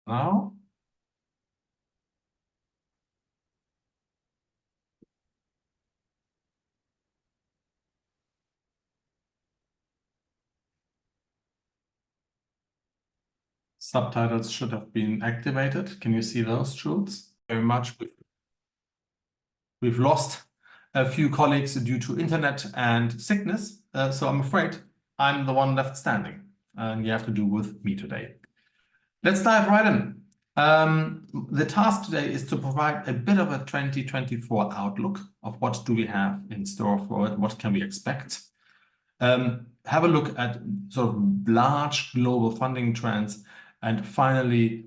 Now, subtitles should have been activated. Can you see those, Jules? Very much. We've lost a few colleagues due to internet and sickness, so I'm afraid I'm the one left standing, and you have to do with me today. Let's dive right in. The task today is to provide a bit of a 2024 outlook of what do we have in store for it, what can we expect. Have a look at sort of large global funding trends, and finally,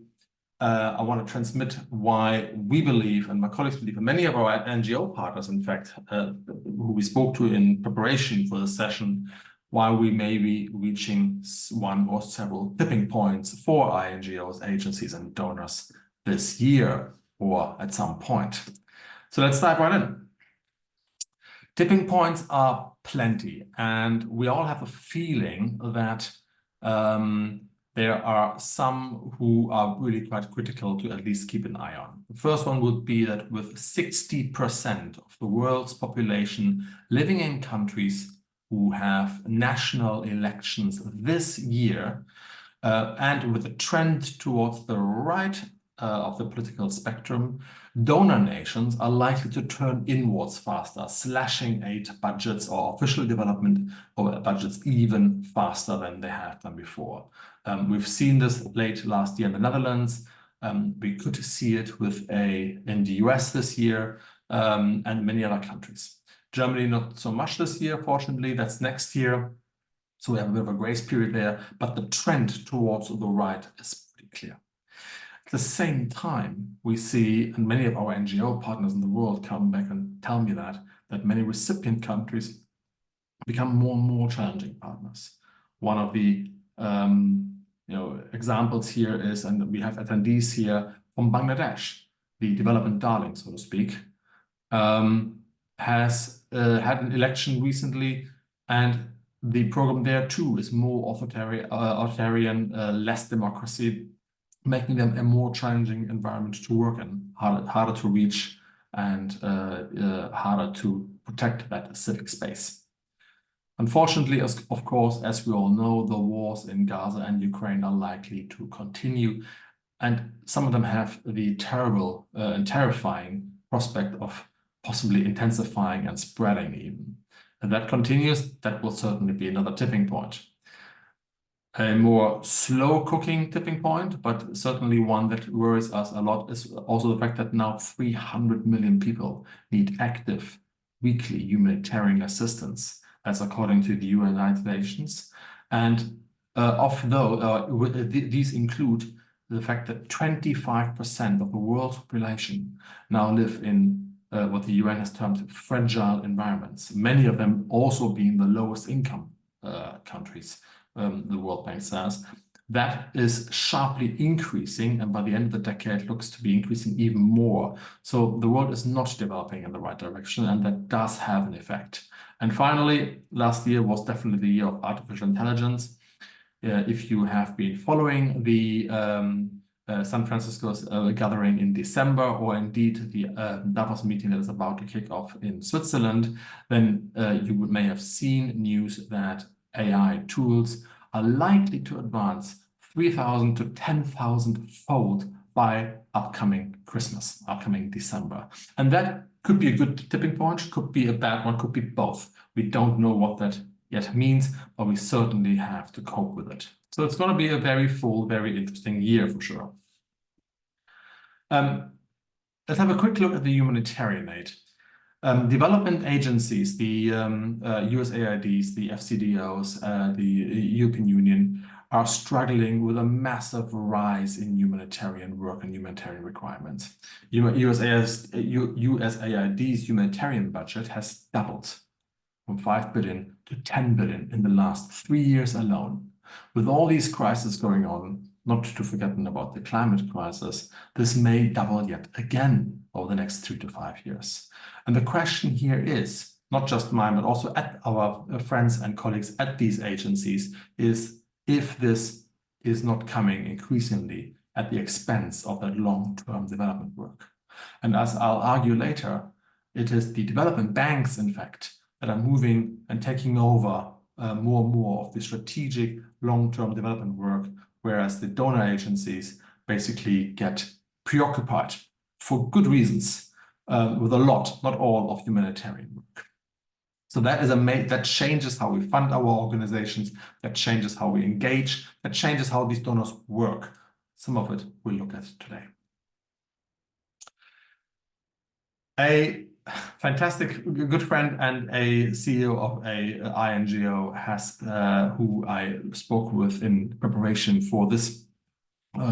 I want to transmit why we believe, and my colleagues believe, and many of our NGO partners, in fact, who we spoke to in preparation for the session, why we may be reaching one or several tipping points for our NGOs, agencies, and donors this year or at some point. So let's dive right in. Tipping points are plenty, and we all have a feeling that there are some who are really quite critical to at least keep an eye on. The first one would be that with 60% of the world's population living in countries who have national elections this year, and with a trend towards the right of the political spectrum, donor nations are likely to turn inwards faster, slashing aid budgets or official development budgets even faster than they have done before. We've seen this late last year in the Netherlands. We could see it in the US this year, and many other countries. Germany, not so much this year, fortunately, that's next year. So we have a bit of a grace period there, but the trend towards the right is pretty clear. At the same time, we see, and many of our NGO partners in the world come back and tell me that many recipient countries become more and more challenging partners. One of the examples here is, and we have attendees here from Bangladesh, the development darling, so to speak, has had an election recently, and the program there too is more authoritarian, less democracy, making them a more challenging environment to work in, harder to reach, and harder to protect that civic space. Unfortunately, of course, as we all know, the wars in Gaza and Ukraine are likely to continue, and some of them have the terrible and terrifying prospect of possibly intensifying and spreading even. If that continues, that will certainly be another tipping point. A more slow-cooking tipping point, but certainly one that worries us a lot, is also the fact that now 300 million people need active weekly humanitarian assistance. That's according to the United Nations. And these include the fact that 25% of the world's population now live in what the UN has termed fragile environments, many of them also being the lowest income countries, the World Bank says. That is sharply increasing, and by the end of the decade looks to be increasing even more. So the world is not developing in the right direction, and that does have an effect. And finally, last year was definitely the year of artificial intelligence. If you have been following the San Francisco's gathering in December, or indeed the Davos meeting that is about to kick off in Switzerland, then you may have seen news that AI tools are likely to advance 3,000 to 10,000 fold by upcoming Christmas, upcoming December. And that could be a good tipping point, could be a bad one, could be both. We don't know what that yet means, but we certainly have to cope with it. So it's going to be a very full, very interesting year for sure. Let's have a quick look at the humanitarian aid. Development agencies, the USAIDs, the FCDOs, the European Union, are struggling with a massive rise in humanitarian work and humanitarian requirements. USAID's humanitarian budget has doubled from 5 billion to 10 billion in the last 3 years alone. With all these crises going on, not to forget about the climate crisis, this may double yet again over the next 3 to 5 years. And the question here is, not just mine, but also at our friends and colleagues at these agencies, is if this is not coming increasingly at the expense of that long-term development work. And as I'll argue later, it is the development banks, in fact, that are moving and taking over more and more of the strategic long-term development work, whereas the donor agencies basically get preoccupied for good reasons with a lot, not all, of humanitarian work. So that is that changes how we fund our organizations, that changes how we engage, that changes how these donors work. Some of it we'll look at today. A fantastic good friend and a CEO of a INGO who I spoke with in preparation for this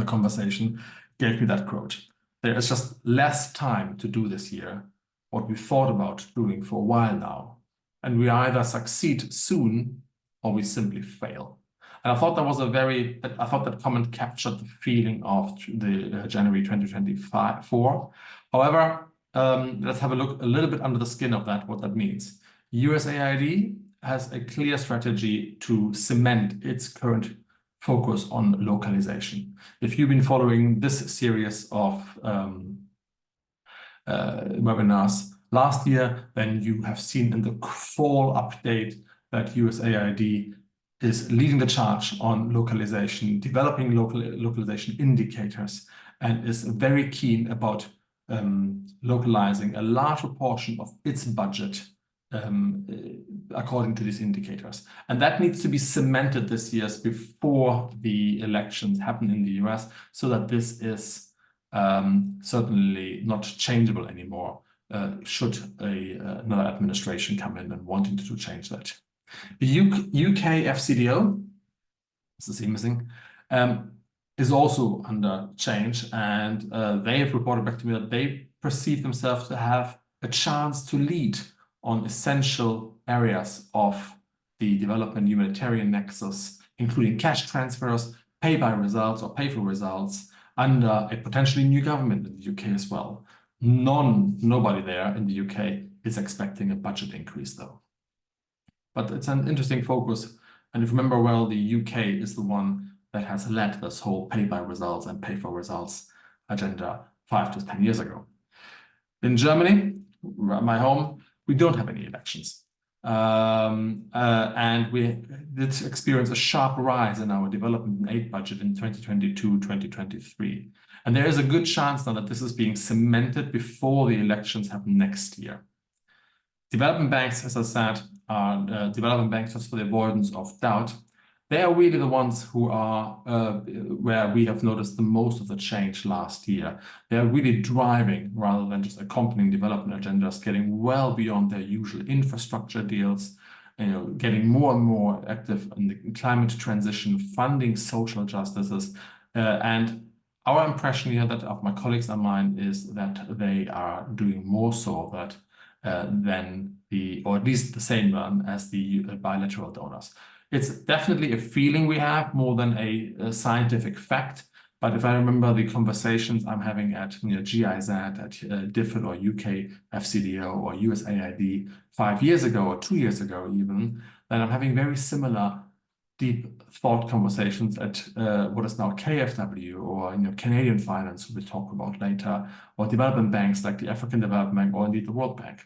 conversation, gave me that quote. There is just less time to do this year what we thought about doing for a while now. And we either succeed soon or we simply fail. And I thought that comment captured the feeling of the January 2024. However, let's have a look a little bit under the skin of that, what that means. USAID has a clear strategy to cement its current focus on localization. If you've been following this series of webinars last year, then you have seen in the fall update that USAID is leading the charge on localization, developing localization indicators, and is very keen about localizing a larger portion of its budget according to these indicators. And that needs to be cemented this year before the elections happen in the US, so that this is certainly not changeable anymore should another administration come in and wanting to change that. The UK FCDO, this is missing, is also under change, and they have reported back to me that they perceive themselves to have a chance to lead on essential areas of the development humanitarian nexus, including cash transfers, pay by results or pay for results, under a potentially new government in the UK as well. Nobody there in the UK is expecting a budget increase though. But it's an interesting focus. And if you remember well, the UK is the one that has led this whole pay by results and pay for results agenda 5 to 10 years ago. In Germany, my home, we don't have any elections. And we did experience a sharp rise in our development aid budget in 2022, 2023. And there is a good chance now that this is being cemented before the elections happen next year. Development banks, as I said, are development banks, just for the avoidance of doubt. They are really the ones who are where we have noticed the most of the change last year. They are really driving rather than just accompanying development agendas, getting well beyond their usual infrastructure deals, getting more and more active in the climate transition, funding social justices. And our impression here, that of my colleagues and mine, is that they are doing more so that than or at least the same as the bilateral donors. It's definitely a feeling we have more than a scientific fact. But if I remember the conversations I'm having at GIZ, at DFID or UK FCDO or USAID 5 years ago or 2 years ago even, then I'm having very similar deep thought conversations at what is now KFW or Canadian Finance, we'll talk about later, or development banks like the African Development Bank or indeed the World Bank.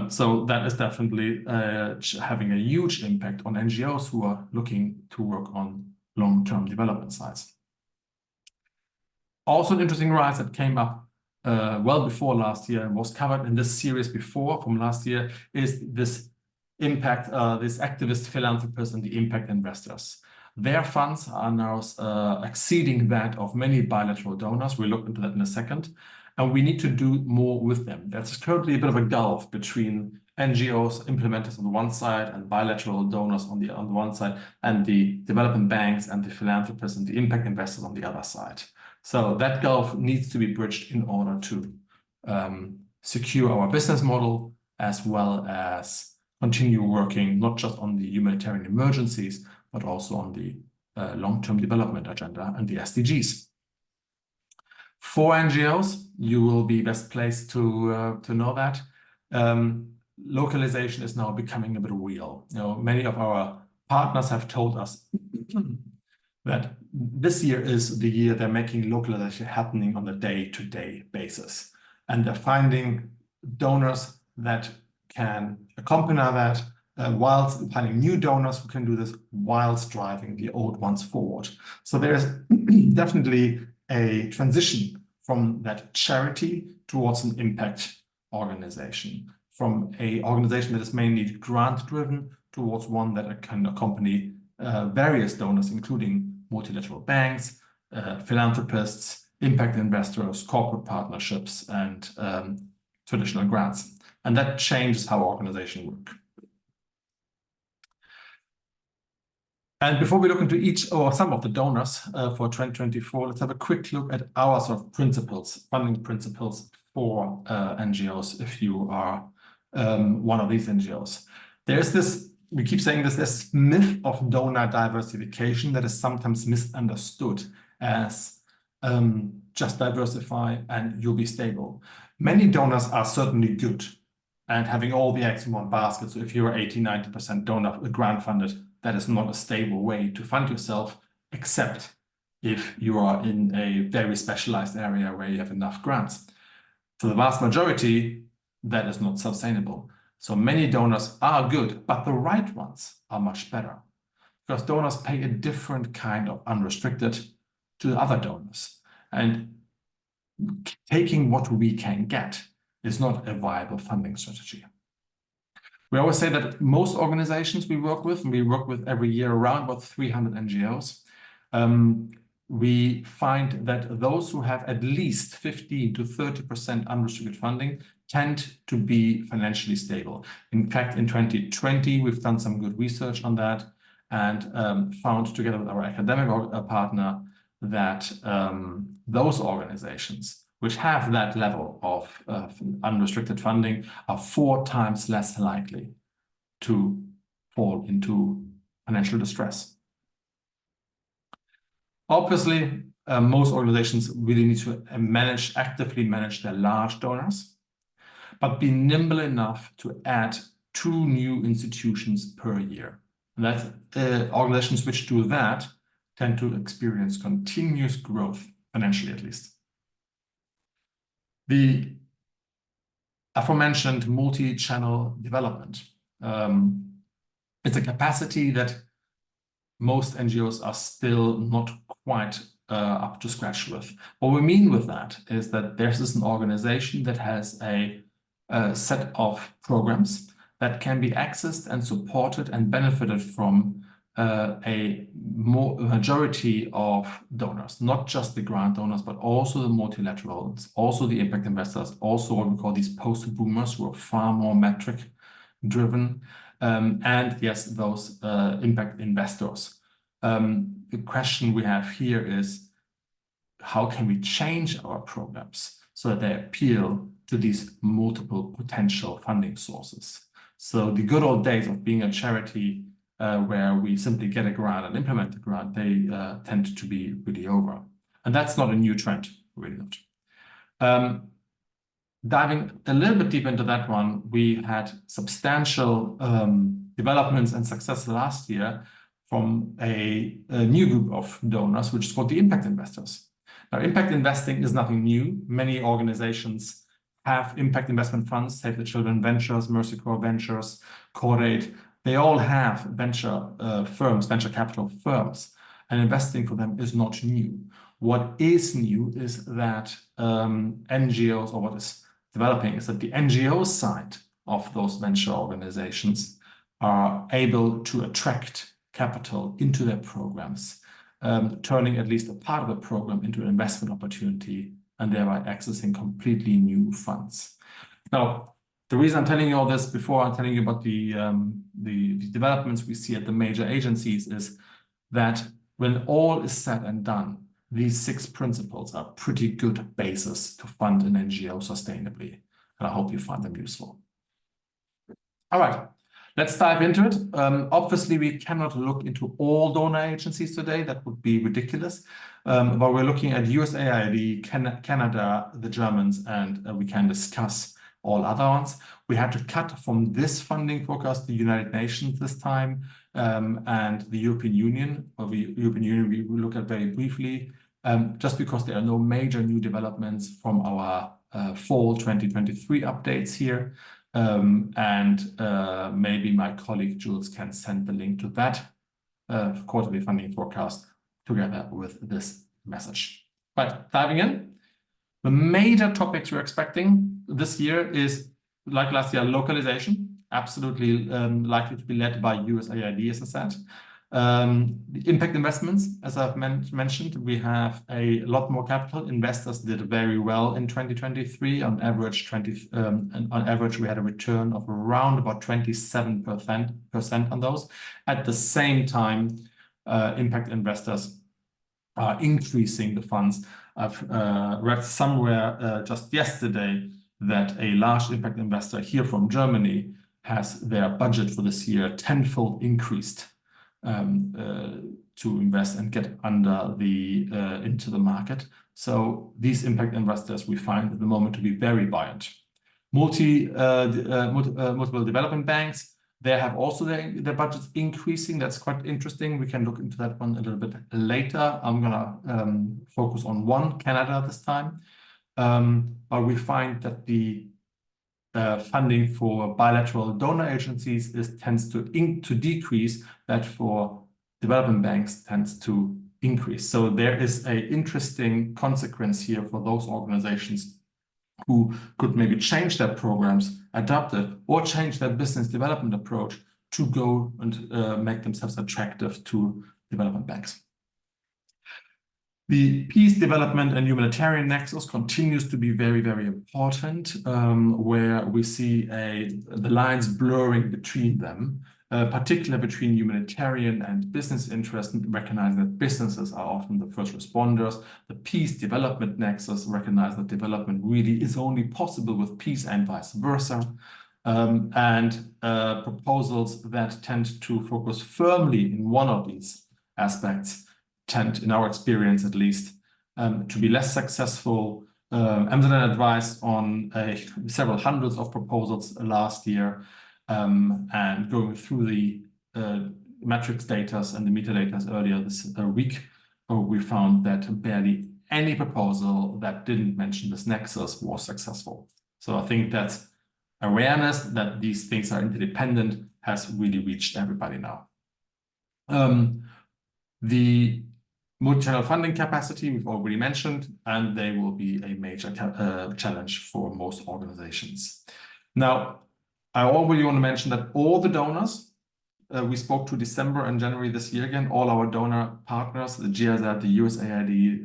So that is definitely having a huge impact on NGOs who are looking to work on long-term development sites. Also an interesting rise that came up well before last year and was covered in this series before from last year is this impact, this activist philanthropists and the impact investors. Their funds are now exceeding that of many bilateral donors. We'll look into that in a second. And we need to do more with them. There's currently a bit of a gulf between NGOs, implementers on the one side, and bilateral donors on the one side, and the development banks and the philanthropists and the impact investors on the other side. So that gulf needs to be bridged in order to secure our business model, as well as continue working not just on the humanitarian emergencies, but also on the long-term development agenda and the SDGs. For NGOs, you will be best placed to know that localization is now becoming a bit real. Many of our partners have told us that this year is the year they're making localization happening on a day-to-day basis. And they're finding donors that can accompany that, whilst finding new donors who can do this whilst driving the old ones forward. So there's definitely a transition from that charity towards an impact organization, from an organization that is mainly grant-driven towards one that can accompany various donors, including multilateral banks, philanthropists, impact investors, corporate partnerships, and traditional grants. And that changes how organizations work. And before we look into each or some of the donors for 2024, let's have a quick look at our sort of principles, funding principles for NGOs, if you are one of these NGOs. There's this, we keep saying this myth of donor diversification that is sometimes misunderstood as just diversify and you'll be stable. Many donors are certainly good and having all the eggs in one basket. So if you're 80–90% donor grant funded, that is not a stable way to fund yourself, except if you are in a very specialized area where you have enough grants. For the vast majority, that is not sustainable. So many donors are good, but the right ones are much better because donors pay a different kind of unrestricted to other donors. And taking what we can get is not a viable funding strategy. We always say that most organizations we work with, and we work with every year around about 300 NGOs, we find that those who have at least 15–30% unrestricted funding tend to be financially stable. In fact, in 2020, we've done some good research on that and found together with our academic partner that those organizations which have that level of unrestricted funding are 4 times less likely to fall into financial distress. Obviously, most organizations really need to actively manage their large donors, but be nimble enough to add 2 new institutions per year. And that's organizations which do that tend to experience continuous growth, financially at least. The aforementioned multi-channel development. It's a capacity that most NGOs are still not quite up to scratch with. What we mean with that is that there's an organization that has a set of programs that can be accessed and supported and benefited from a majority of donors, not just the grant donors, but also the multilaterals, also the impact investors, also what we call these post-boomers who are far more metric-driven, and yes, those impact investors. The question we have here is, how can we change our programs so that they appeal to these multiple potential funding sources? So the good old days of being a charity where we simply get a grant and implement the grant, they tend to be really over. And that's not a new trend, really not. Diving a little bit deeper into that one, we had substantial developments and success last year from a new group of donors, which is called the impact investors. Now, impact investing is nothing new. Many organizations have impact investment funds, Save the Children Ventures, Mercy Corps Ventures, Cordaid. They all have venture firms, venture capital firms, and investing for them is not new. What is new is that NGOs, or what is developing, is that the NGO side of those venture organizations are able to attract capital into their programs, turning at least a part of the program into an investment opportunity and thereby accessing completely new funds. Now, the reason I'm telling you all this before I'm telling you about the developments we see at the major agencies is that when all is said and done, these 6 principles are pretty good basis to fund an NGO sustainably. And I hope you find them useful. All right, let's dive into it. Obviously, we cannot look into all donor agencies today. That would be ridiculous. But we're looking at USAID, Canada, the Germans, and we can discuss all other ones. We had to cut from this funding forecast the United Nations this time, and the European Union, or the European Union we will look at very briefly, just because there are no major new developments from our fall 2023 updates here. Maybe my colleague Jules can send the link to that quarterly funding forecast together with this message. Right, diving in. The major topics we're expecting this year is, like last year, localization, absolutely likely to be led by USAID, as I said. The impact investments, as I've mentioned, we have a lot more capital. Investors did very well in 2023. On average, we had a return of around about 27% on those. At the same time, impact investors are increasing the funds. I've read somewhere just yesterday that a large impact investor here from Germany has their budget for this year tenfold increased to invest and get into the market. So these impact investors we find at the moment to be very buoyant. Multiple development banks, they have also their budgets increasing. That's quite interesting. We can look into that one a little bit later. I'm gonna focus on one, Canada this time. But we find that the funding for bilateral donor agencies tends to decrease, that for development banks tends to increase. So there is an interesting consequence here for those organizations who could maybe change their programs, adapt it, or change their business development approach to go and make themselves attractive to development banks. The peace, development, and humanitarian nexus continues to be very, very important, where we see the lines blurring between them, particularly between humanitarian and business interests, recognizing that businesses are often the first responders. The peace development nexus recognize that development really is only possible with peace and vice versa. Proposals that tend to focus firmly in one of these aspects tend, in our experience at least, to be less successful. Amazon advised on several hundreds of proposals last year, and going through the metrics data and the metadata earlier this week, we found that barely any proposal that didn't mention this nexus was successful. So I think that awareness that these things are interdependent has really reached everybody now. The multi-channel funding capacity we've already mentioned, and they will be a major challenge for most organizations. Now, I already want to mention that all the donors we spoke to December and January this year, again, all our donor partners, the GIZ, the USAID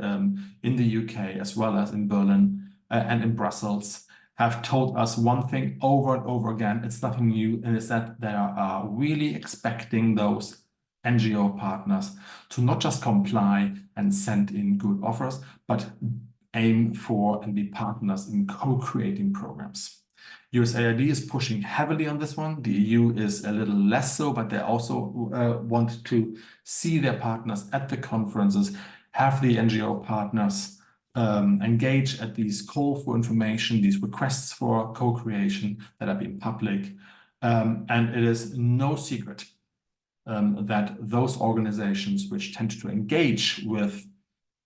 in the UK, as well as in Berlin and in Brussels, have told us one thing over and over again. It's nothing new, and it's that they are really expecting those NGO partners to not just comply and send in good offers, but aim for and be partners in co-creating programs. USAID is pushing heavily on this one. The EU is a little less so, but they also want to see their partners at the conferences, have the NGO partners engage at these call for information, these requests for co-creation that have been public. And it is no secret that those organizations which tend to engage with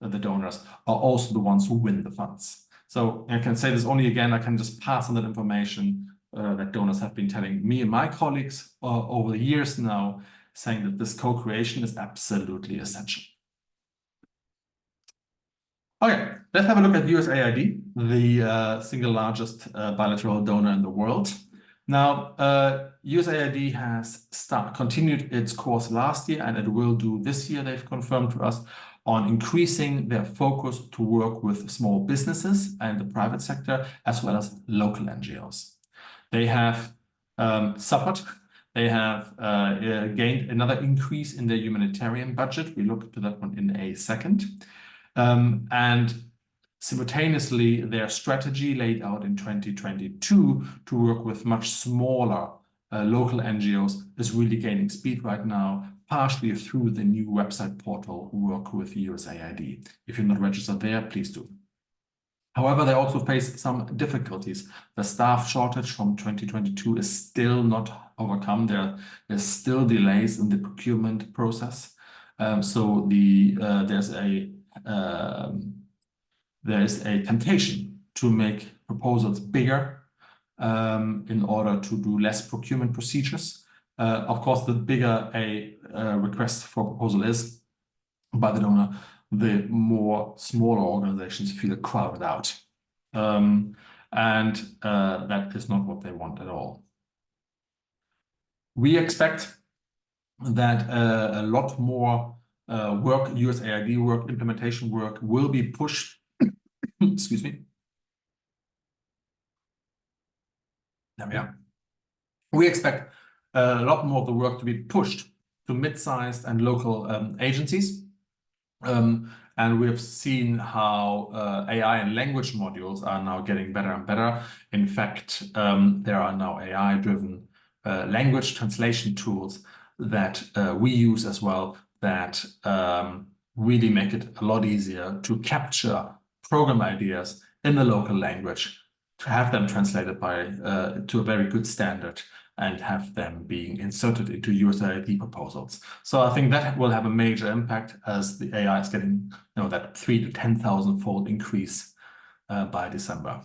the donors are also the ones who win the funds. So I can say this only again, I can just pass on that information that donors have been telling me and my colleagues over the years now, saying that this co-creation is absolutely essential. Okay, let's have a look at USAID, the single largest bilateral donor in the world. Now, USAID has continued its course last year, and it will do this year, they've confirmed to us, on increasing their focus to work with small businesses and the private sector, as well as local NGOs. They have suffered. They have gained another increase in their humanitarian budget. We look to that one in a second. And simultaneously, their strategy laid out in 2022 to work with much smaller local NGOs is really gaining speed right now, partially through the new website portal Work with USAID. If you're not registered there, please do. However, they also face some difficulties. The staff shortage from 2022 is still not overcome. There's still delays in the procurement process. So there's a temptation to make proposals bigger in order to do less procurement procedures. Of course, the bigger a request for proposal is by the donor, the more smaller organizations feel crowded out. That is not what they want at all. We expect that a lot more work, USAID work, implementation work will be pushed. Excuse me. There we are. We expect a lot more of the work to be pushed to mid-sized and local agencies. And we have seen how AI and language modules are now getting better and better. In fact, there are now AI-driven language translation tools that we use as well that really make it a lot easier to capture program ideas in the local language, to have them translated to a very good standard, and have them being inserted into USAID proposals. So I think that will have a major impact as the AI is getting, that 3,000 to 10,000-fold increase by December.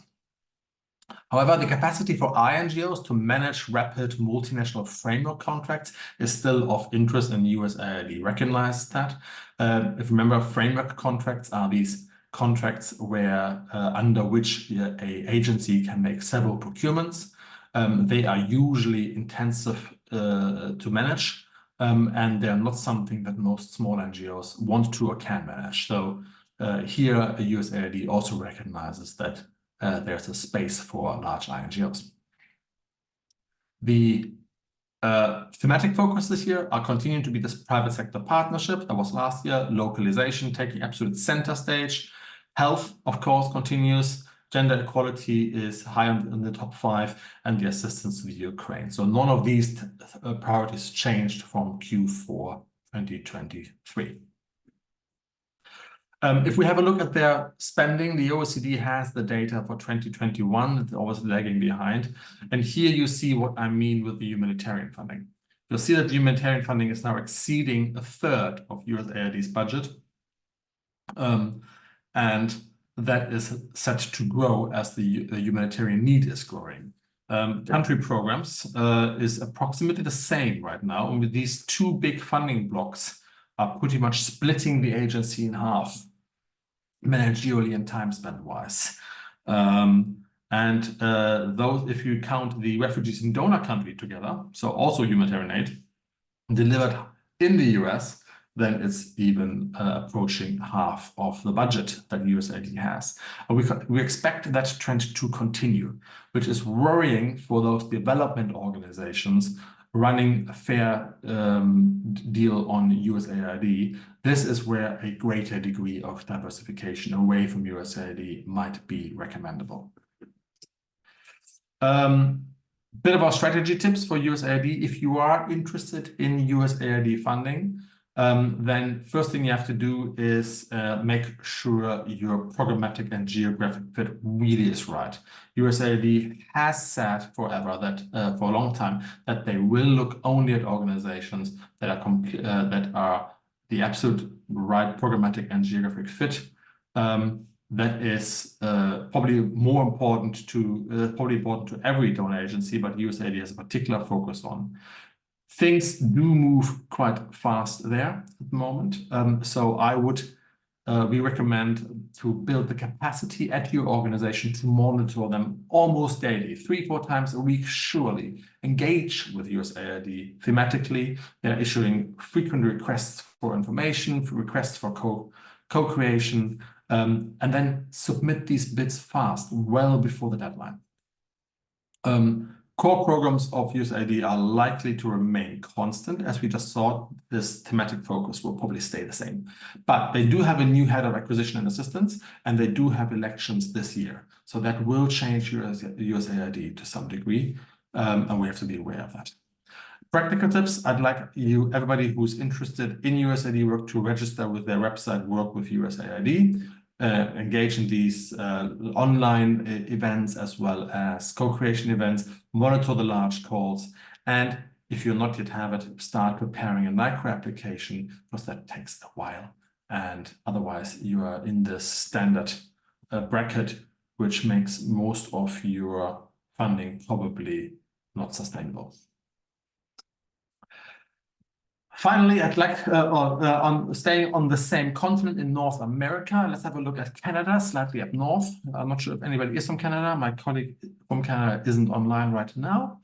However, the capacity for INGOs to manage rapid multinational framework contracts is still of interest, and USAID recognizes that. If you remember, framework contracts are these contracts where under which an agency can make several procurements. They are usually intensive to manage, and they're not something that most small NGOs want to or can manage. So here, USAID also recognizes that there's a space for large INGOs. The thematic focus this year are continuing to be this private sector partnership that was last year, localization taking absolute center stage. Health, of course, continues. Gender equality is high in the top 5, and the assistance to the Ukraine. So none of these priorities changed from Q4 2023. If we have a look at their spending, the OECD has the data for 2021. It's always lagging behind. And here you see what I mean with the humanitarian funding. You'll see that the humanitarian funding is now exceeding a third of USAID's budget. And that is set to grow as the humanitarian need is growing. Country programs is approximately the same right now. And with these two big funding blocks are pretty much splitting the agency in half, managerially and time spent wise. Those, if you count the refugees in donor country together, so also humanitarian aid delivered in the US, then it's even approaching half of the budget that USAID has. And we expect that trend to continue, which is worrying for those development organizations running a fair deal on USAID. This is where a greater degree of diversification away from USAID might be recommendable. Bit of our strategy tips for USAID. If you are interested in USAID funding, then first thing you have to do is make sure your programmatic and geographic fit really is right. USAID has said forever that for a long time that they will look only at organizations that are the absolute right programmatic and geographic fit. That is probably important to every donor agency, but USAID has a particular focus on. Things do move quite fast there at the moment. So we recommend to build the capacity at your organization to monitor them almost daily, 3-4 times a week, surely. Engage with USAID thematically. They're issuing frequent requests for information, requests for co-creation, and then submit these bids fast, well before the deadline. Core programs of USAID are likely to remain constant. As we just saw, this thematic focus will probably stay the same. But they do have a new head of acquisition and assistance, and they do have elections this year. So that will change USAID to some degree, and we have to be aware of that. Practical tips, I'd like everybody who's interested in USAID work to register with their website, Work with USAID. engage in these online events as well as co-creation events, monitor the large calls, and if you not yet have it, start preparing a micro application, because that takes a while. And otherwise, you are in this standard bracket, which makes most of your funding probably not sustainable. Finally, I'd like, staying on the same continent in North America, let's have a look at Canada, slightly up north. I'm not sure if anybody is from Canada. My colleague from Canada isn't online right now.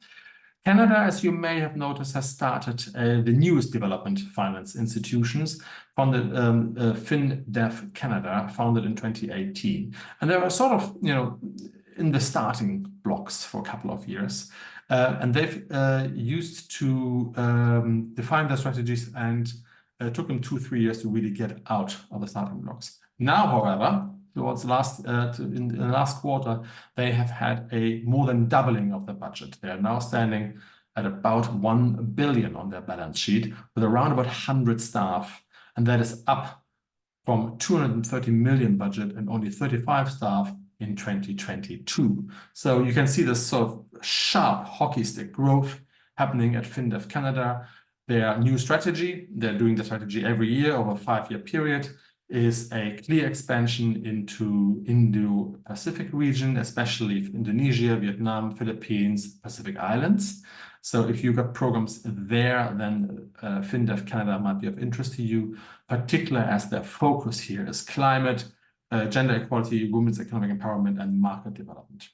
Canada, as you may have noticed, has started the newest development finance institutions from the FinDev Canada, founded in 2018. And they were sort of, in the starting blocks for a couple of years. And they've used to define their strategies, and took them 2-3 years to really get out of the starting blocks. Now, however, towards in the last quarter, they have had a more than doubling of the budget. They are now standing at about 1 billion on their balance sheet, with around about 100 staff, and that is up from 230 million budget and only 35 staff in 2022. So you can see this sort of sharp hockey stick growth happening at FinDev Canada. Their new strategy, they're doing the strategy every year over a 5-year period, is a clear expansion into Indo-Pacific region, especially Indonesia, Vietnam, Philippines, Pacific Islands. So if you've got programs there, then FinDev Canada might be of interest to you, particularly as their focus here is climate, gender equality, women's economic empowerment, and market development.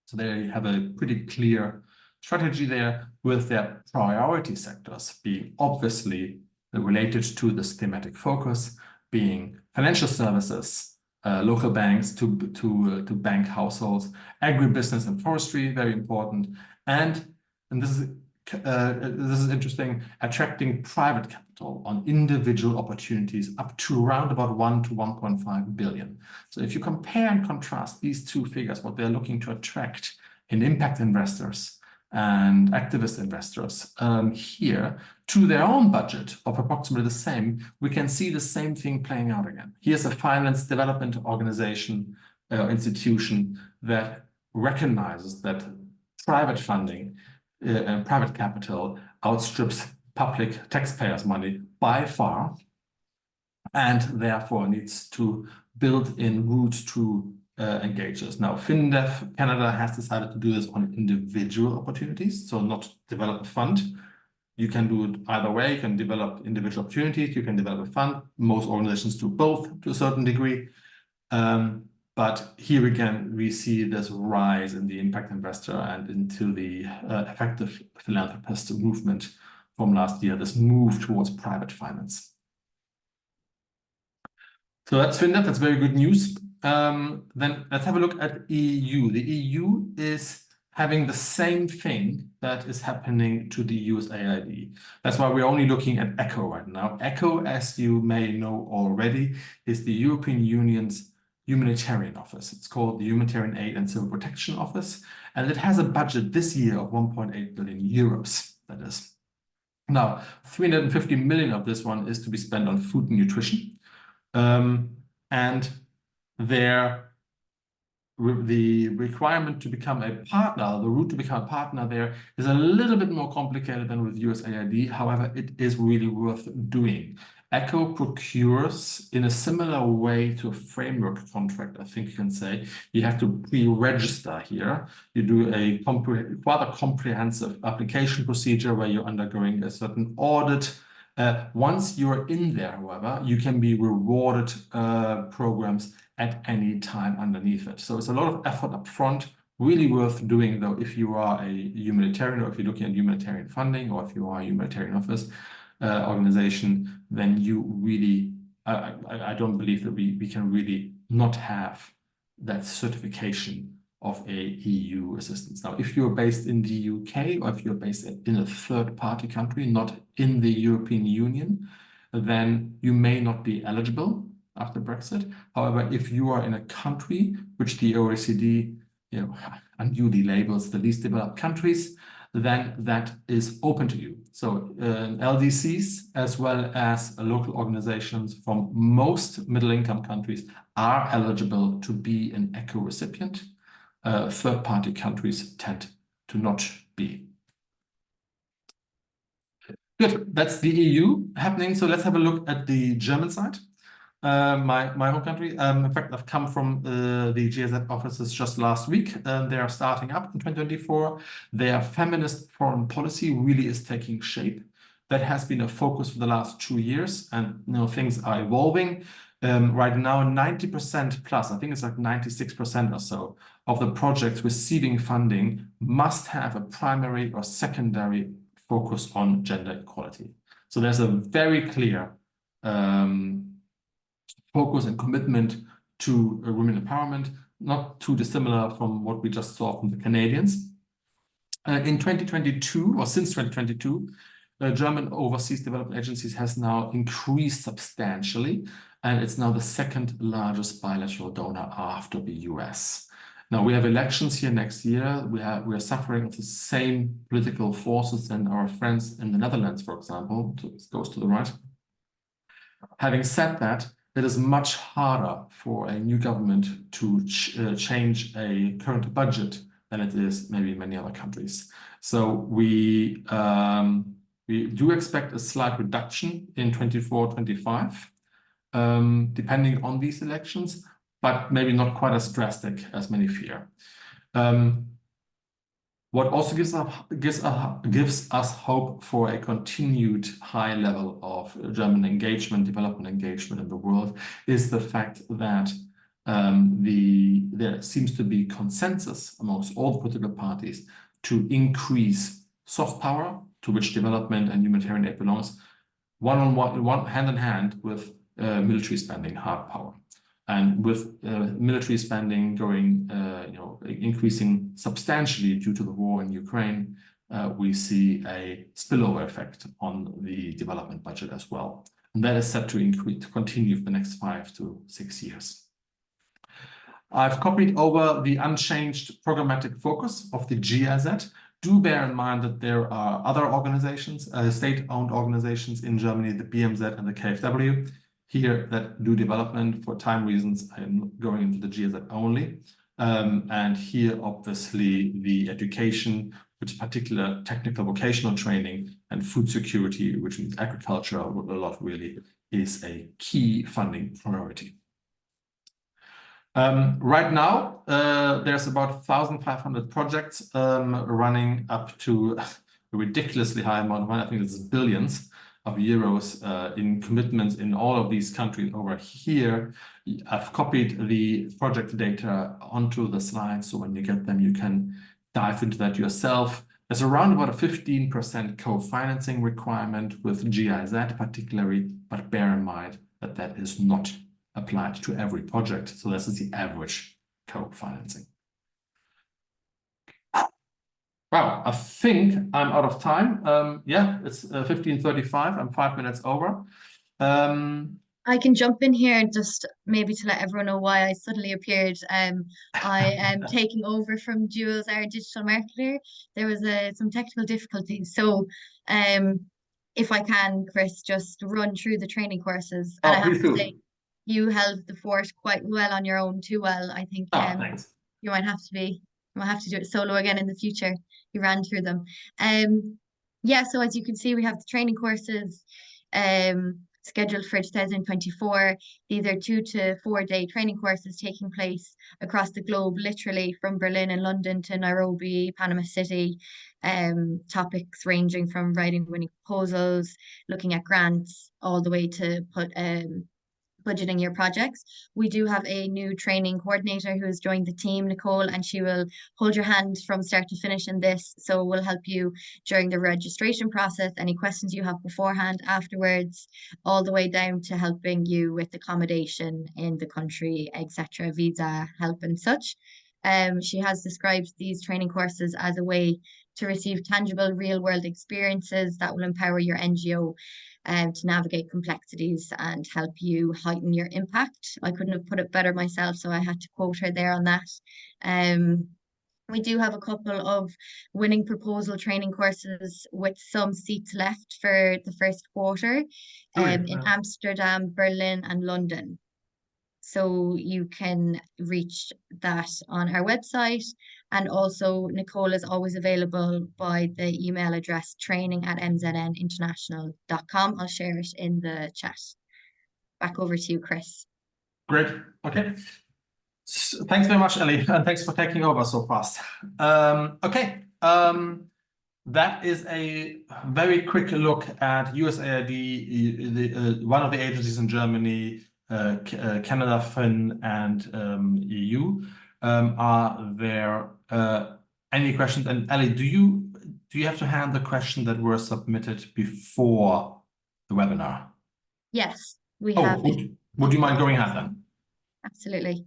So they have a pretty clear strategy there, with their priority sectors being obviously related to this thematic focus, being financial services, local banks to bank households, agribusiness and forestry, very important, and this is interesting, attracting private capital on individual opportunities up to around about 1 to 1.5 billion. So if you compare and contrast these two figures, what they're looking to attract in impact investors and activist investors here to their own budget of approximately the same, we can see the same thing playing out again. Here's a finance development organization, institution that recognizes that private funding and private capital outstrips public taxpayers' money by far, and therefore needs to build in routes to engage us. Now, FinDev Canada has decided to do this on individual opportunities, so not develop a fund. You can do it either way. You can develop individual opportunities, you can develop a fund. Most organizations do both to a certain degree. But here again, we see this rise in the impact investor and into the effective philanthropist movement from last year, this move towards private finance. So that's FinDev, that's very good news. Then let's have a look at EU. The EU is having the same thing that is happening to the USAID. That's why we're only looking at ECHO right now. ECHO, as you may know already, is the European Union's humanitarian office. It's called the Humanitarian Aid and Civil Protection Office, and it has a budget this year of 1.8 billion euros, that is. Now, 350 million of this one is to be spent on food and nutrition. And the requirement to become a partner, the route to become a partner there is a little bit more complicated than with USAID. However, it is really worth doing. ECHO procures in a similar way to a framework contract, I think you can say. You have to pre-register here. You do a rather comprehensive application procedure where you're undergoing a certain audit. Once you're in there, however, you can be rewarded programs at any time underneath it. So it's a lot of effort up front, really worth doing though if you are a humanitarian, or if you're looking at humanitarian funding, or if you are a humanitarian office organization, then you really, I don't believe that we can really not have that certification of a EU assistance. Now, if you're based in the UK, or if you're based in a third-party country, not in the European Union, then you may not be eligible after Brexit. However, if you are in a country which the OECD, unduly labels the least developed countries, then that is open to you. So LDCs, as well as local organizations from most middle-income countries, are eligible to be an ECHO recipient. Third-party countries tend to not be. Good, that's the EU happening. So let's have a look at the German side. My home country. In fact, I've come from the GIZ offices just last week. They are starting up in 2024. Their feminist foreign policy really is taking shape. That has been a focus for the last 2 years, and things are evolving. Right now, 90% plus, I think it's like 96% or so, of the projects receiving funding must have a primary or secondary focus on gender equality. So there's a very clear focus and commitment to women empowerment, not too dissimilar from what we just saw from the Canadians. In 2022, or since 2022, German overseas development agencies has now increased substantially, and it's now the second largest bilateral donor after the US. Now we have elections here next year. We are suffering the same political forces than our friends in the Netherlands, for example. It goes to the right. Having said that, it is much harder for a new government to change a current budget than it is maybe in many other countries. So we do expect a slight reduction in 24-25, depending on these elections, but maybe not quite as drastic as many fear. What also gives us hope for a continued high level of German engagement, development engagement in the world, is the fact that there seems to be consensus amongst all the political parties to increase soft power, to which development and humanitarian aid belongs, hand in hand with military spending, hard power. And with military spending going, increasing substantially due to the war in Ukraine, we see a spillover effect on the development budget as well. And that is set to continue for the next 5 to 6 years. I've copied over the unchanged programmatic focus of the GIZ. Do bear in mind that there are other organizations, state-owned organizations in Germany, the BMZ and the KfW, here that do development. For time reasons, I'm going into the GIZ only. And here, obviously, the education, with particular technical vocational training, and food security, which means agriculture a lot really, is a key funding priority. Right now, there's about 1,500 projects running up to a ridiculously high amount of money. I think it's billions of euros in commitments in all of these countries over here. I've copied the project data onto the slides, so when you get them, you can dive into that yourself. There's around about a 15% co-financing requirement with GIZ particularly, but bear in mind that that is not applied to every project. So this is the average co-financing. Wow, I think I'm out of time. Yeah, it's 15:35. I'm 5 minutes over. I can jump in here just maybe to let everyone know why I suddenly appeared. I am taking over from Jules, our digital marketer. There was some technical difficulties. So if I can, Chris, just run through the training courses. And I have to say, you held the fort quite well on your own too well. I think thanks. You might have to do it solo again in the future. You ran through them. Yeah, so as you can see, we have the training courses scheduled for 2024. These are 2 to 4 day training courses taking place across the globe, literally from Berlin and London to Nairobi, Panama City. Topics ranging from writing winning proposals, looking at grants, all the way to budgeting your projects. We do have a new training coordinator who has joined the team, Nicole, and she will hold your hand from start to finish in this. So we'll help you during the registration process, any questions you have beforehand, afterwards, all the way down to helping you with accommodation in the country, etc., visa help and such. She has described these training courses as a way to receive tangible real-world experiences that will empower your NGO to navigate complexities and help you heighten your impact. I couldn't have put it better myself, so I had to quote her there on that. We do have a couple of winning proposal training courses with some seats left for the first quarter in Amsterdam, Berlin, and London. So you can reach that on our website. And also, Nicole is always available by the email address training@mzninternational.com. I'll share it in the chat. Back over to you, Chris. Great. Okay. Thanks very much, Ellie, and thanks for taking over so fast. Okay. That is a very quick look at USAID, one of the agencies in Germany, Canada, Finn, and EU. Are there any questions? And Ellie, do you have to hand the question that were submitted before the webinar? Yes, we Oh, have. would you mind going ahead then? Absolutely.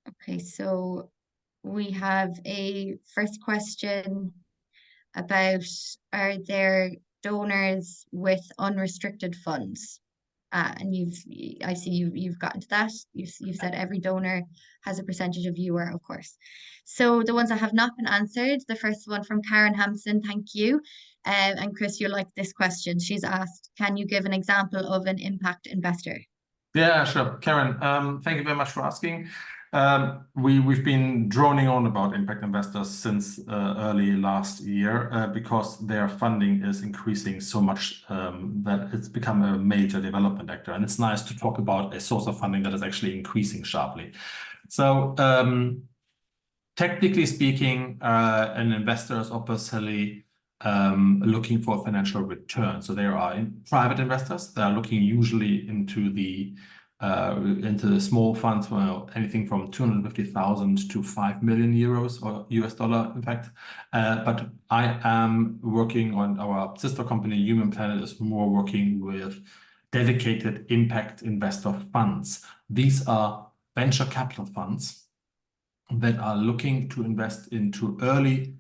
Okay, so we have a first question about, are there donors with unrestricted funds? And I see you've gotten to that. You've said every donor has a percentage of viewer, of course. So the ones that have not been answered, the first one from Karen Hampson, thank you. And Chris, you'll like this question. She's asked, can you give an example of an impact investor? Yeah, sure. Karen, thank you very much for asking. We've been droning on about impact investors since early last year because their funding is increasing so much that it's become a major development actor. And it's nice to talk about a source of funding that is actually increasing sharply. So technically speaking, an investor is obviously looking for financial return. So there are private investors that are looking usually into the small funds, well, anything from 250,000 to 5 million euros or US dollar, in fact. But I am working on our sister company, Human Planet, is more working with dedicated impact investor funds. These are venture capital funds that are looking to invest into early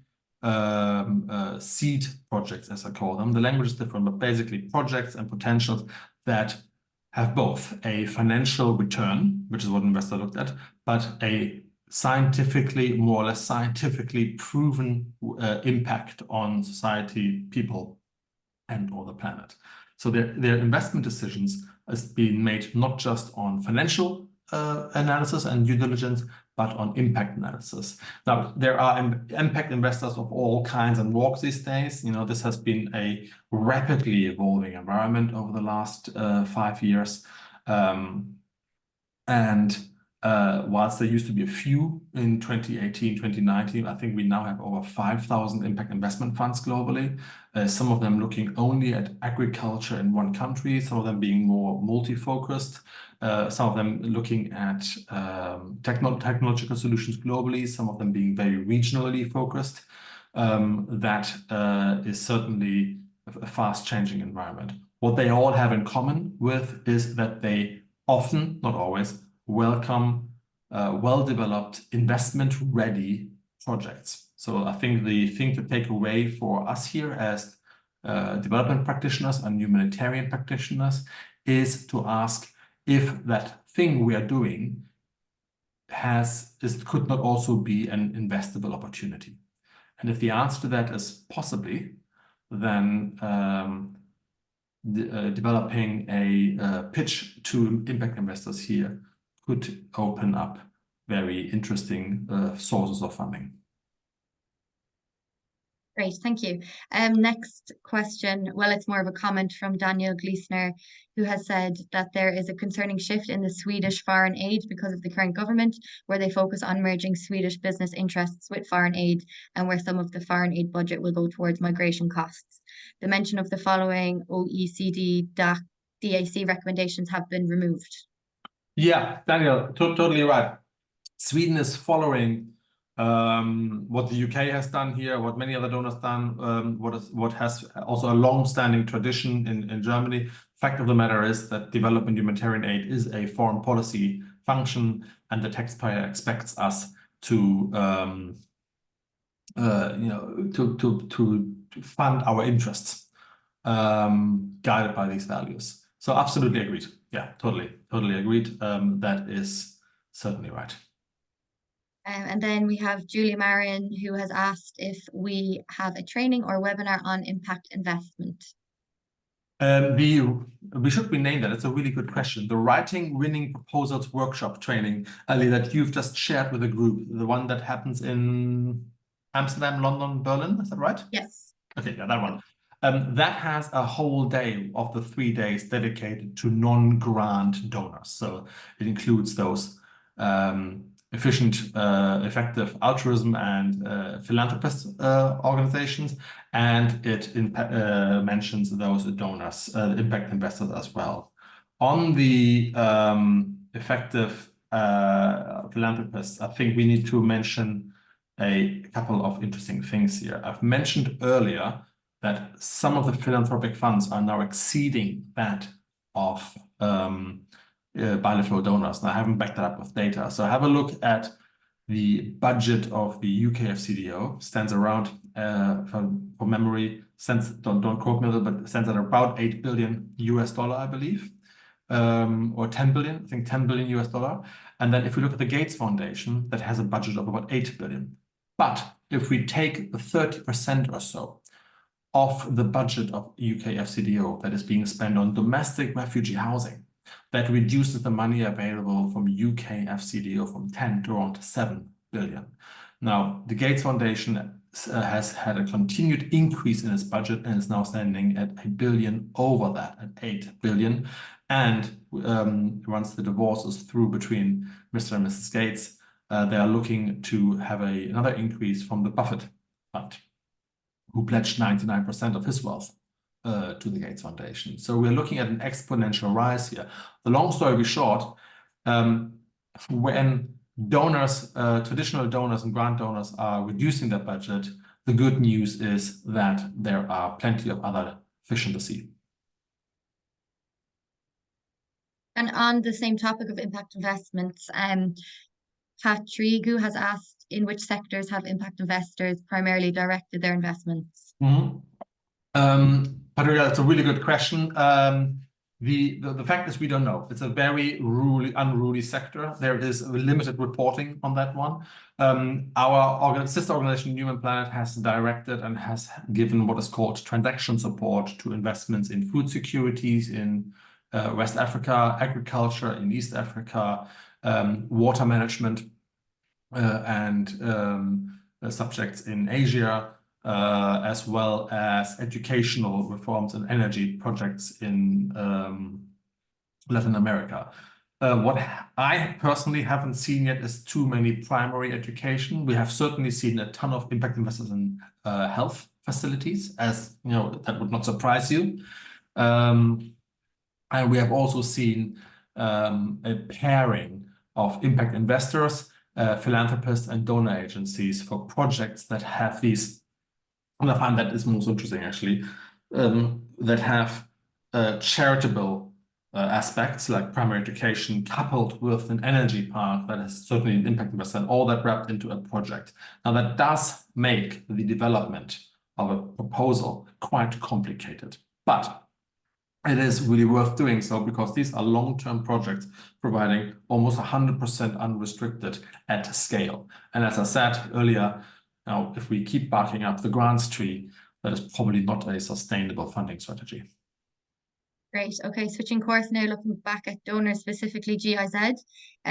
seed projects, as I call them. The language is different, but basically projects and potentials that have both a financial return, which is what an investor looked at, but a more or less scientifically proven impact on society, people, and/or the planet. So their investment decisions is being made not just on financial analysis and due diligence, but on impact analysis. Now, there are impact investors of all kinds and walks these days. This has been a rapidly evolving environment over the last 5 years. Whilst there used to be a few in 2018, 2019, I think we now have over 5,000 impact investment funds globally. Some of them looking only at agriculture in one country, some of them being more multi-focused, some of them looking at technological solutions globally, some of them being very regionally focused. That is certainly a fast-changing environment. What they all have in common with is that they often, not always, welcome well-developed, investment-ready projects. So I think the thing to take away for us here as development practitioners and humanitarian practitioners is to ask if that thing we are doing could not also be an investable opportunity. And if the answer to that is possibly, then developing a pitch to impact investors here could open up very interesting sources of funding. Great, thank you. Next question. Well, it's more of a comment from Daniel Gleesner, who has said that there is a concerning shift in the Swedish foreign aid because of the current government, where they focus on merging Swedish business interests with foreign aid, and where some of the foreign aid budget will go towards migration costs. The mention of the following OECD DAC recommendations have been removed. Yeah, Daniel, totally right. Sweden is following what the UK has done here, what many other donors done, what has also a long-standing tradition in Germany. Fact of the matter is that development humanitarian aid is a foreign policy function, and the taxpayer expects us to fund our interests guided by these values. So absolutely agreed. Yeah, totally agreed. That is certainly right. And then we have Julia Marion, who has asked if we have a training or webinar on impact investment. We should rename that. It's a really good question. The Writing Winning Proposals Workshop training, Ali, that you've just shared with the group, the one that happens in Amsterdam, London, Berlin, is that right? Yes. Okay, yeah, that one. That has a whole day of the 3 days dedicated to non-grant donors. So it includes those efficient, effective altruism and philanthropist organizations, and it mentions those donors, impact investors as well. On the effective philanthropists, I think we need to mention a couple of interesting things here. I've mentioned earlier that some of the philanthropic funds are now exceeding that of bilateral donors. And I haven't backed that up with data. So have a look at the budget of the UK FCDO, stands around, for memory, don't quote me, but stands at about $8 billion US, I believe, or 10 billion, I think 10 billion US dollar. And then if we look at the Gates Foundation, that has a budget of about 8 billion. But if we take 30% or so of the budget of UK FCDO that is being spent on domestic refugee housing, that reduces the money available from UK FCDO from 10 to around 7 billion. Now, the Gates Foundation has had a continued increase in its budget and is now standing at 1 billion over that, at 8 billion. And once the divorce is through between Mr. and Mrs. Gates, they are looking to have another increase from the Buffett Fund, who pledged 99% of his wealth to the Gates Foundation. So we're looking at an exponential rise here. The long story short, when donors, traditional donors and grant donors are reducing their budget, the good news is that there are plenty of other fish in the sea. And on the same topic of impact investments, Patrigu has asked, in which sectors have impact investors primarily directed their investments? Patricia, that's a really good question. The fact is we don't know. It's a very unruly sector. There is limited reporting on that one. Our sister organization, Human Planet, has directed and has given what is called transaction support to investments in food securities in West Africa, agriculture in East Africa, water management, and subjects in Asia, as well as educational reforms and energy projects in Latin America. What I personally haven't seen yet is too many primary education. We have certainly seen a ton of impact investors in health facilities, as you know, that would not surprise you. And we have also seen a pairing of impact investors, philanthropists, and donor agencies for projects that have these, and I find that is most interesting actually, that have charitable aspects like primary education coupled with an energy part that is certainly an impact investment, all that wrapped into a project. Now that does make the development of a proposal quite complicated, but it is really worth doing so because these are long-term projects providing almost 100% unrestricted at scale. And as I said earlier, now if we keep barking up the grants tree, that is probably not a sustainable funding strategy. Great. Okay, switching course now, looking back at donors, specifically GIZ.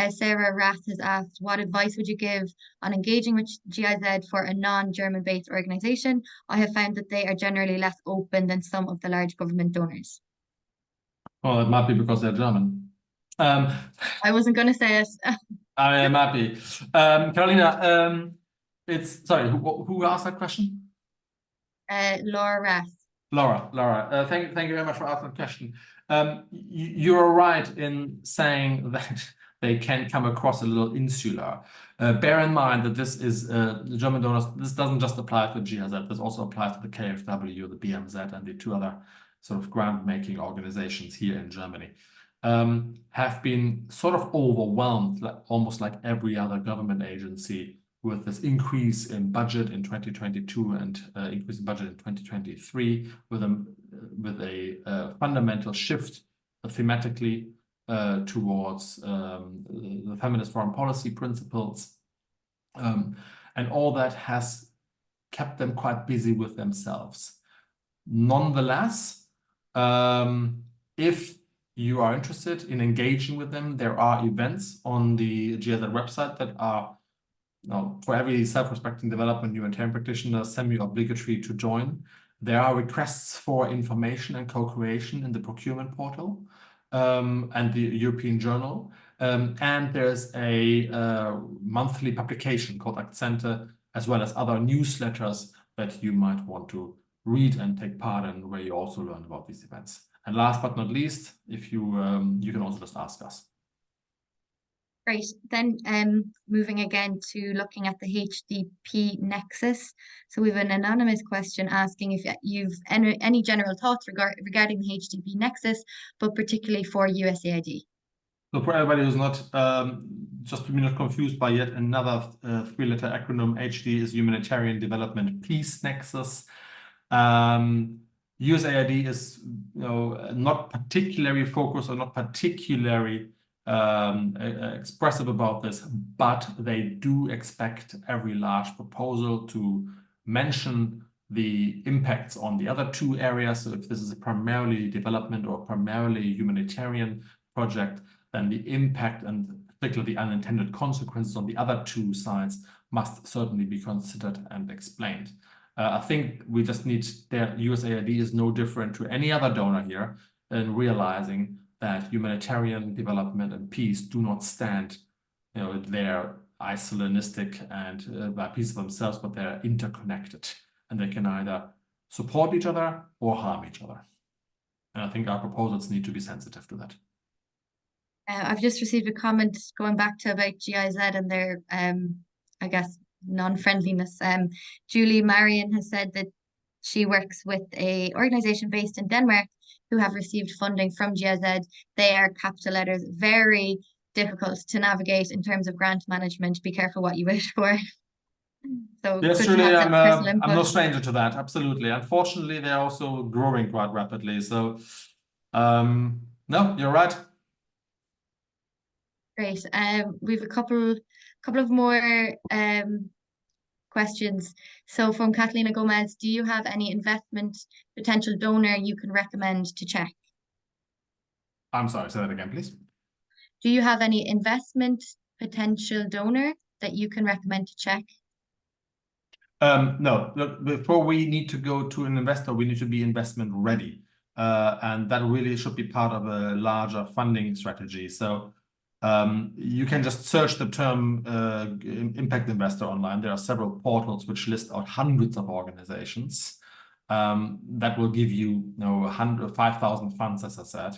Sarah Rath has asked, what advice would you give on engaging with GIZ for a non-German-based organization? I have found that they are generally less open than some of the large government donors. Well, it might be because they're German. I wasn't going to say it. I might be. Carolina, sorry, who asked that question? Laura Rath. Laura, thank you very much for asking the question. You're right in saying that they can come across a little insular. Bear in mind that this is the German donors. This doesn't just apply to GIZ. This also applies to the KfW, the BMZ, and the two other sort of grant-making organizations here in Germany. Have been sort of overwhelmed, almost like every other government agency, with this increase in budget in 2022 and increase in budget in 2023, with a fundamental shift thematically towards the feminist foreign policy principles. And all that has kept them quite busy with themselves. Nonetheless, If you are interested in engaging with them, there are events on the GIZ website that are, for every self-respecting development humanitarian practitioner, semi-obligatory to join. There are requests for information and co-creation in the procurement portal and the European Journal. And there's a monthly publication called Akzente, as well as other newsletters that you might want to read and take part in, where you also learn about these events. And last but not least, if you you can also just ask us. Great. Then moving again to looking at the HDP nexus. So we have an anonymous question asking if you've any general thoughts regarding the HDP nexus, but particularly for USAID. So for everybody who's not just to be not confused by yet another three-letter acronym, HD is Humanitarian Development Peace Nexus. USAID is not particularly focused or not particularly expressive about this, but they do expect every large proposal to mention the impacts on the other two areas. So if this is a primarily development or primarily humanitarian project, then the impact and particularly the unintended consequences on the other two sides must certainly be considered and explained. I think we just need USAID is no different to any other donor here in realizing that humanitarian development and peace do not stand, they're isolationistic and by peace of themselves, but they're interconnected and they can either support each other or harm each other. And I think our proposals need to be sensitive to that. I've just received a comment going back to about GIZ and their, I guess, non-friendliness. Julie Marion has said that she works with an organization based in Denmark who have received funding from GIZ. They are capital letters, very difficult to navigate in terms of grant management. Be careful what you wish for. So yes, good Julie, to have that personal I'm no input. stranger to that. Absolutely. Unfortunately, they're also growing quite rapidly. So, no, you're right. Great. We've a couple of more questions. So from Catalina Gomez, do you have any investment potential donor you can recommend to check? I'm sorry, say that again, please. Do you have any investment potential donor that you can recommend to check? No, look, before we need to go to an investor, we need to be investment ready. And that really should be part of a larger funding strategy. So you can just search the term impact investor online. There are several portals which list out hundreds of organizations that will give you, 5,000 funds, as I said.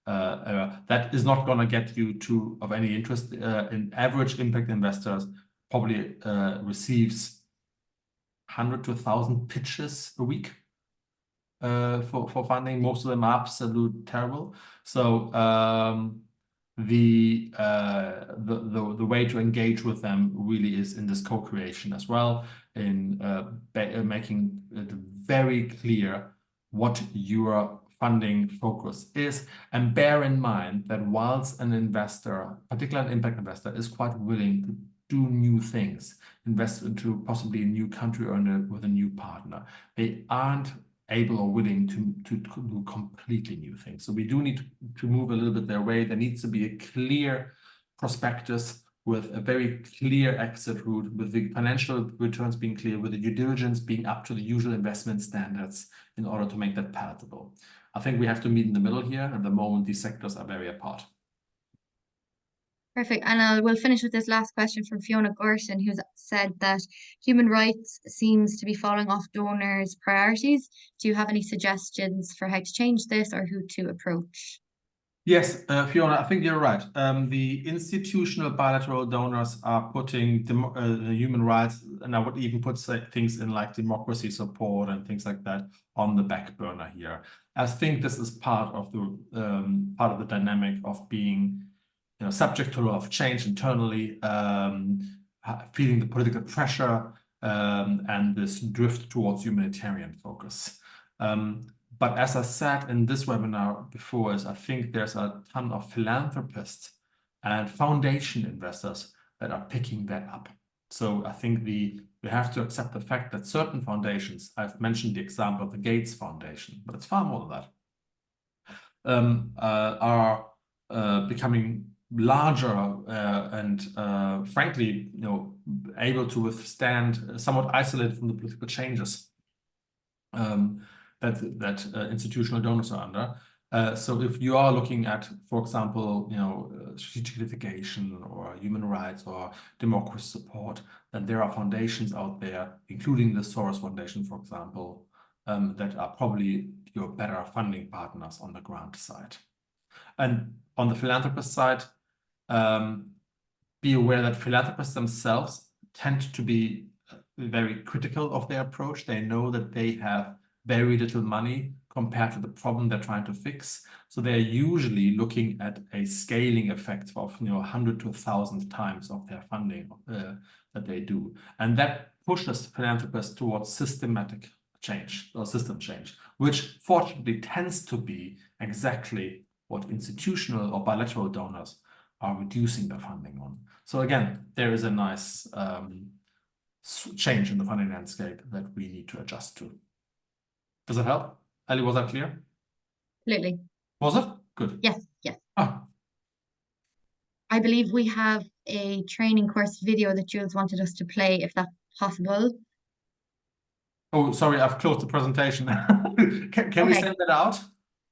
That is not going to get you of any interest. In average impact investors probably receives 100 to 1,000 pitches a week for funding. Most of them are absolute terrible. So the way to engage with them really is in this co-creation as well, in making it very clear what your funding focus is, and bear in mind that whilst an investor, particularly an impact investor, is quite willing to do new things, invest into possibly a new country or with a new partner, they aren't able or willing to do completely new things. So we do need to move a little bit their way. There needs to be a clear prospectus with a very clear exit route, with the financial returns being clear, with the due diligence being up to the usual investment standards in order to make that palatable. I think we have to meet in the middle here. At the moment, these sectors are very apart. Perfect. And we'll finish with this last question from Fiona Gorton, who's said that human rights seems to be falling off donors' priorities. Do you have any suggestions for how to change this or who to approach? Yes, Fiona, I think you're right. The institutional bilateral donors are putting the human rights, and I would even put things in like democracy support and things like that on the back burner here. I think this is part of the dynamic of being subject to a lot of change internally, feeling the political pressure and this drift towards humanitarian focus. But as I said in this webinar before, I think there's a ton of philanthropists and foundation investors that are picking that up. So I think we have to accept the fact that certain foundations, I've mentioned the example of the Gates Foundation, but it's far more than that. are becoming larger and frankly, able to withstand somewhat isolated from the political changes that institutional donors are under. So if you are looking at, for example, strategic litigation or human rights or democracy support, then there are foundations out there, including the Soros Foundation, for example, that are probably your better funding partners on the grant side. And on the philanthropist side, be aware that philanthropists themselves tend to be very critical of their approach. They know that they have very little money compared to the problem they're trying to fix. So they're usually looking at a scaling effect of 100 to 1,000 times of their funding that they do. And that pushes philanthropists towards systematic change or system change, which fortunately tends to be exactly what institutional or bilateral donors are reducing their funding on. So again, there is a nice change in the funding landscape that we need to adjust to. Does that help? Ellie, was that clear? Absolutely. Was it? Good. Yes, yes. Ah. I believe we have a training course video that Jules wanted us to play, if that's possible. Oh, sorry, I've closed the presentation. Can we send that out?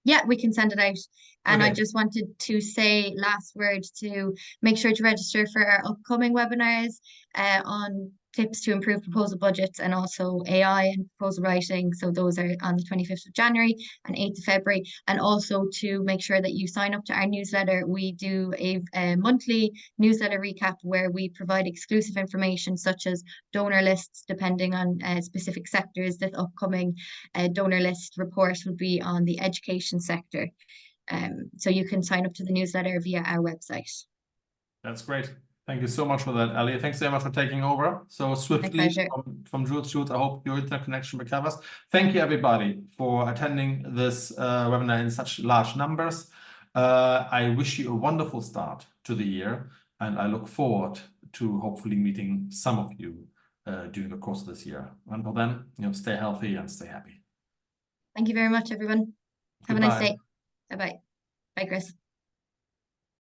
Yeah, we can send it out. And I Okay. just wanted to say last word to make sure to register for our upcoming webinars on tips to improve proposal budgets and also AI and proposal writing. So those are on the 25th of January and 8th of February. And also to make sure that you sign up to our newsletter. We do a monthly newsletter recap where we provide exclusive information such as donor lists depending on specific sectors. This upcoming donor list report will be on the education sector. So you can sign up to the newsletter via our website. That's great. Thank you so much for that, Ellie. Thanks very much for taking over so swiftly from Jules. Jules, I hope your internet connection recovers. Thank you, everybody, for attending this webinar in such large numbers. I wish you a wonderful start to the year, and I look forward to hopefully meeting some of you during the course of this year. Until then, stay healthy and stay happy. Thank you very much, everyone. Have a nice day. Bye-bye. Bye, Chris.